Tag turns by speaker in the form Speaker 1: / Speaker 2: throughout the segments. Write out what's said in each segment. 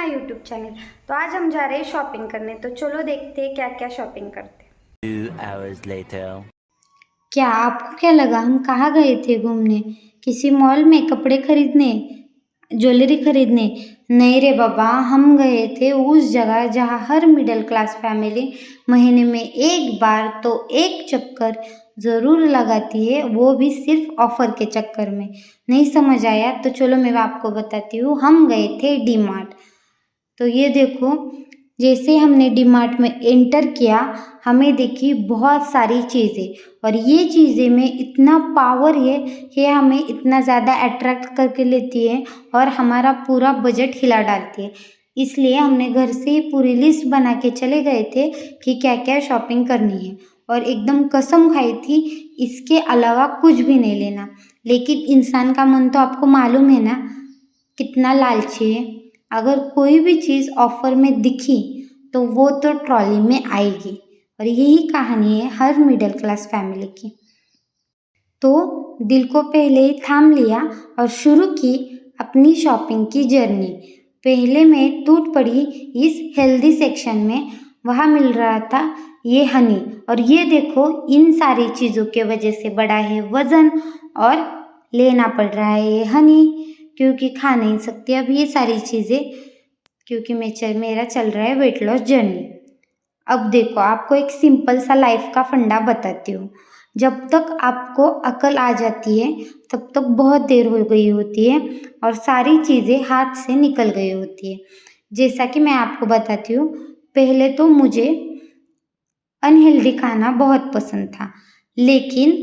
Speaker 1: My YouTube channel. तो आज हम जा रहे हैं शॉपिंग करने, तो चलो देखते हैं क्या क्या शॉपिंग करते हैं।
Speaker 2: 2 hours later.
Speaker 1: क्या आपको क्या लगा हम कहाँ गए थे घूमने? किसी मॉल में कपड़े खरीदने, ज्वेलरी खरीदने? नहीं रे बाबा, हम गए थे उस जगह जहाँ हर मिडिल क्लास फैमिली महीने में एक बार तो एक चक्कर ज़रूर लगाती है, वो भी सिर्फ ऑफर के चक्कर में। नहीं समझ आया तो चलो मैं आपको बताती हूँ। हम गए थे डी मार्ट। तो ये देखो, जैसे हमने डी मार्ट में एंटर किया, हमें दिखी बहुत सारी चीज़ें और ये चीज़ें में इतना पावर है कि हमें इतना ज़्यादा अट्रैक्ट करके लेती है और हमारा पूरा बजट हिला डालती है। इसलिए हमने घर से ही पूरी लिस्ट बना के चले गए थे कि क्या क्या शॉपिंग करनी है और एकदम कसम खाई थी इसके अलावा कुछ भी नहीं लेना। लेकिन इंसान का मन तो आपको मालूम है ना, कितना लालची है। अगर कोई भी चीज़ ऑफर में दिखी तो वो तो ट्रॉली में आएगी, और यही कहानी है हर मिडिल क्लास फैमिली की। तो दिल को पहले ही थाम लिया और शुरू की अपनी शॉपिंग की जर्नी। पहले मैं टूट पड़ी इस हेल्दी सेक्शन में। वहाँ मिल रहा था ये हनी, और ये देखो इन सारी चीज़ों के वजह से बढ़ा है वज़न, और लेना पड़ रहा है ये हनी क्योंकि खा नहीं सकती अब ये सारी चीज़ें, क्योंकि मेरा चल रहा है वेट लॉस जर्नी। अब देखो, आपको एक सिंपल सा लाइफ का फंडा बताती हूँ। जब तक आपको अकल आ जाती है तब तक बहुत देर हो गई होती है और सारी चीज़ें हाथ से निकल गई होती है। जैसा कि मैं आपको बताती हूँ, पहले तो मुझे अनहेल्दी खाना बहुत पसंद था, लेकिन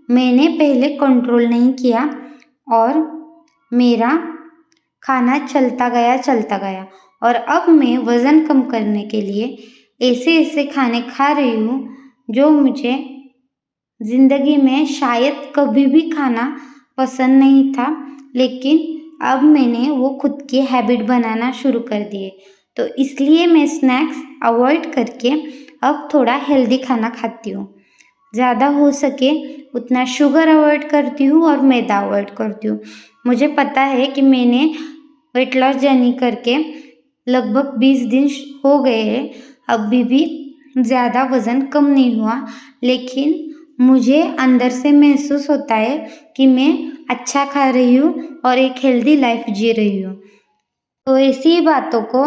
Speaker 1: मैंने पहले कंट्रोल नहीं किया और मेरा खाना चलता गया, और अब मैं वज़न कम करने के लिए ऐसे ऐसे खाने खा रही हूँ जो मुझे ज़िंदगी में शायद कभी भी खाना पसंद नहीं था, लेकिन अब मैंने वो खुद की हैबिट बनाना शुरू कर दिए। तो इसलिए मैं स्नैक्स अवॉइड करके अब थोड़ा हेल्दी खाना खाती हूँ। ज़्यादा हो सके उतना शुगर अवॉइड करती हूँ और मैदा अवॉइड करती हूँ। मुझे पता है कि मैंने वेट लॉस जर्नी करके लगभग 20 दिन हो गए हैं, अभी भी ज़्यादा वज़न कम नहीं हुआ, लेकिन मुझे अंदर से महसूस होता है कि मैं अच्छा खा रही हूँ और एक हेल्दी लाइफ जी रही हूँ। तो ऐसी ही बातों को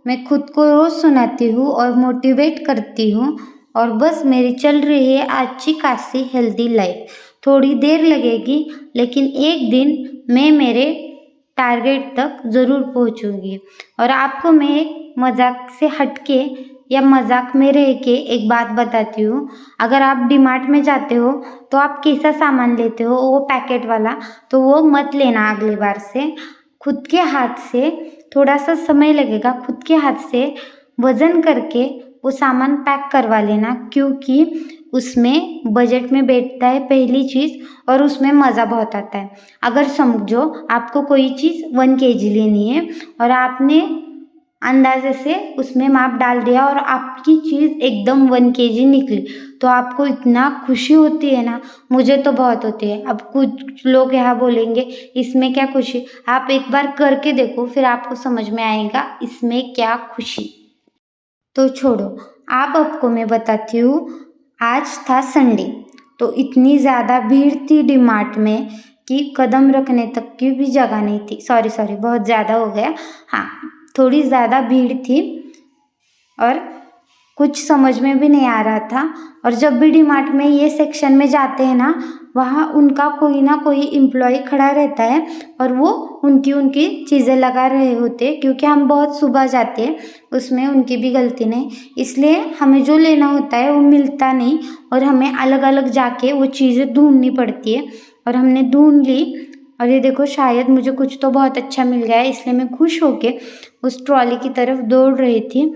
Speaker 1: मैं खुद को रोज़ सुनाती हूँ और मोटिवेट करती हूँ, और बस मेरी चल रही है अच्छी खासी हेल्दी लाइफ। थोड़ी देर लगेगी, लेकिन एक दिन मैं मेरे टारगेट तक ज़रूर पहुँचूंगी। और आपको मैं एक मजाक से हटके या मजाक में रह के एक बात बताती हूँ। अगर आप डी मार्ट में जाते हो तो आप कैसा सामान लेते हो, वो पैकेट वाला, तो वो मत लेना अगली बार से। खुद के हाथ से, थोड़ा सा समय लगेगा, खुद के हाथ से वज़न करके वो सामान पैक करवा लेना, क्योंकि उसमें बजट में बैठता है पहली चीज़, और उसमें मज़ा बहुत आता है। अगर समझो आपको कोई चीज़ 1 kg लेनी है और आपने अंदाजे से उसमें माप डाल दिया और आपकी चीज़ एकदम 1 kg निकली, तो आपको इतना खुशी होती है ना, मुझे तो बहुत होती है। अब कुछ लोग यहाँ बोलेंगे इसमें क्या खुशी, आप एक बार करके देखो फिर आपको समझ में आएगा इसमें क्या खुशी। तो छोड़ो, आप आपको मैं बताती हूँ। आज था संडे, तो इतनी ज़्यादा भीड़ थी डी मार्ट में कि कदम रखने तक की भी जगह नहीं थी। सॉरी बहुत ज़्यादा हो गया। हाँ, थोड़ी ज़्यादा भीड़ थी और कुछ समझ में भी नहीं आ रहा था। और जब भी डी मार्ट में ये सेक्शन में जाते हैं ना, वहाँ उनका कोई ना कोई एम्प्लॉय खड़ा रहता है और वो उनकी उनकी चीज़ें लगा रहे होते हैं, क्योंकि हम बहुत सुबह जाते हैं, उसमें उनकी भी गलती नहीं। इसलिए हमें जो लेना होता है वो मिलता नहीं और हमें अलग अलग जाके वो चीज़ें ढूंढनी पड़ती है। और हमने ढूंढ ली, और ये देखो शायद मुझे कुछ तो बहुत अच्छा मिल गया है, इसलिए मैं खुश होके उस ट्रॉली की तरफ दौड़ रही थी।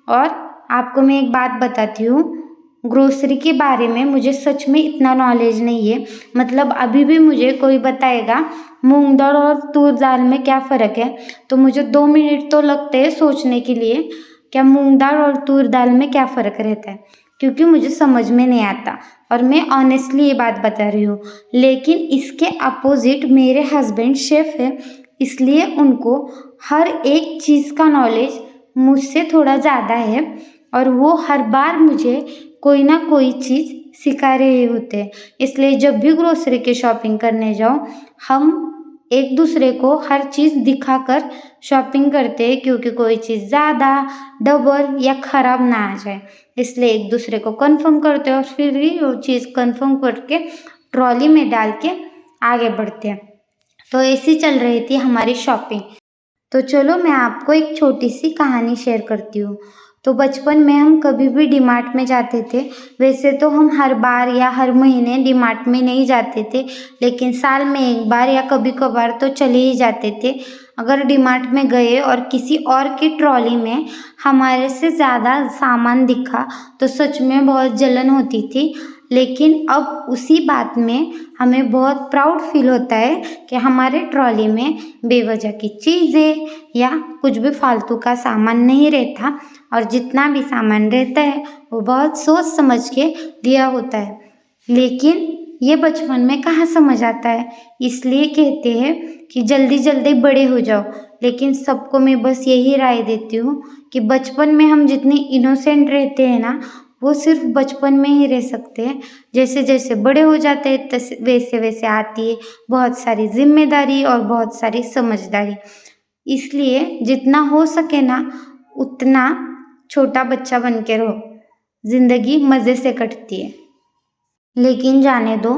Speaker 1: और आपको मैं एक बात बताती हूँ, ग्रोसरी के बारे में मुझे सच में इतना नॉलेज नहीं है। मतलब अभी भी मुझे कोई बताएगा मूंग दाल और तूर दाल में क्या फ़र्क है, तो मुझे 2 मिनट तो लगते हैं सोचने के लिए क्या मूंग दाल और तूर दाल में क्या फ़र्क रहता है, क्योंकि मुझे समझ में नहीं आता। और मैं ऑनेस्टली ये बात बता रही हूँ। लेकिन इसके अपोजिट मेरे हस्बैंड शेफ़ है, इसलिए उनको हर एक चीज़ का नॉलेज मुझसे थोड़ा ज़्यादा है और वो हर बार मुझे कोई ना कोई चीज़ सिखा रहे होते हैं। इसलिए जब भी ग्रोसरी की शॉपिंग करने जाओ, हम एक दूसरे को हर चीज़ दिखाकर शॉपिंग करते हैं, क्योंकि कोई चीज़ ज़्यादा, डबल या ख़राब ना आ जाए। इसलिए एक दूसरे को कंफर्म करते हैं और फिर ही वो चीज़ कंफर्म करके ट्रॉली में डाल के आगे बढ़ते हैं। तो ऐसी चल रही थी हमारी शॉपिंग। तो चलो मैं आपको एक छोटी सी कहानी शेयर करती हूँ। तो बचपन में हम कभी भी डीमार्ट में जाते थे। वैसे तो हम हर बार या हर महीने डीमार्ट में नहीं जाते थे, लेकिन साल में एक बार या कभी कभार तो चले ही जाते थे। अगर डीमार्ट में गए और किसी और की ट्रॉली में हमारे से ज़्यादा सामान दिखा तो सच में बहुत जलन होती थी। लेकिन अब उसी बात में हमें बहुत प्राउड फील होता है कि हमारे ट्रॉली में बेवजह की चीज़ें या कुछ भी फालतू का सामान नहीं रहता, और जितना भी सामान रहता है वो बहुत सोच समझ के दिया होता है। लेकिन ये बचपन में कहाँ समझ आता है। इसलिए कहते हैं कि जल्दी जल्दी बड़े हो जाओ। लेकिन सबको मैं बस यही राय देती हूँ कि बचपन में हम जितने इनोसेंट रहते हैं ना, वो सिर्फ बचपन में ही रह सकते हैं। जैसे जैसे बड़े हो जाते हैं वैसे वैसे आती है बहुत सारी जिम्मेदारी और बहुत सारी समझदारी। इसलिए जितना हो सके ना उतना छोटा बच्चा बन के रहो, जिंदगी मज़े से कटती है। लेकिन जाने दो,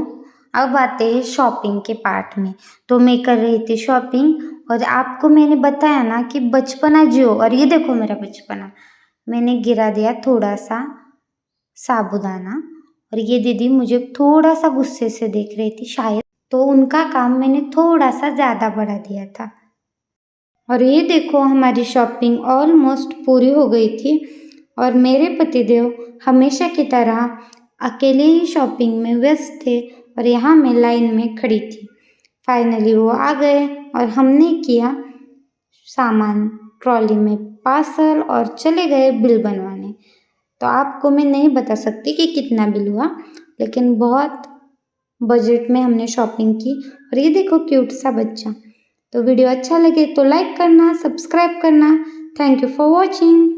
Speaker 1: अब आते हैं शॉपिंग के पार्ट में। तो मैं कर रही थी शॉपिंग और आपको मैंने बताया ना कि बचपना जियो, और ये देखो मेरा बचपना। मैंने गिरा दिया थोड़ा सा साबूदाना और ये दीदी मुझे थोड़ा सा गुस्से से देख रही थी शायद, तो उनका काम मैंने थोड़ा सा ज़्यादा बढ़ा दिया था। और ये देखो हमारी शॉपिंग ऑलमोस्ट पूरी हो गई थी और मेरे पतिदेव हमेशा की तरह अकेले ही शॉपिंग में व्यस्त थे और यहाँ मैं लाइन में खड़ी थी। फाइनली वो आ गए और हमने किया सामान ट्रॉली में पार्सल और चले गए बिल बनवाने। तो आपको मैं नहीं बता सकती कि कितना बिल हुआ, लेकिन बहुत बजट में हमने शॉपिंग की। और ये देखो क्यूट सा बच्चा। तो वीडियो अच्छा लगे तो लाइक करना, सब्सक्राइब करना। Thank you for watching.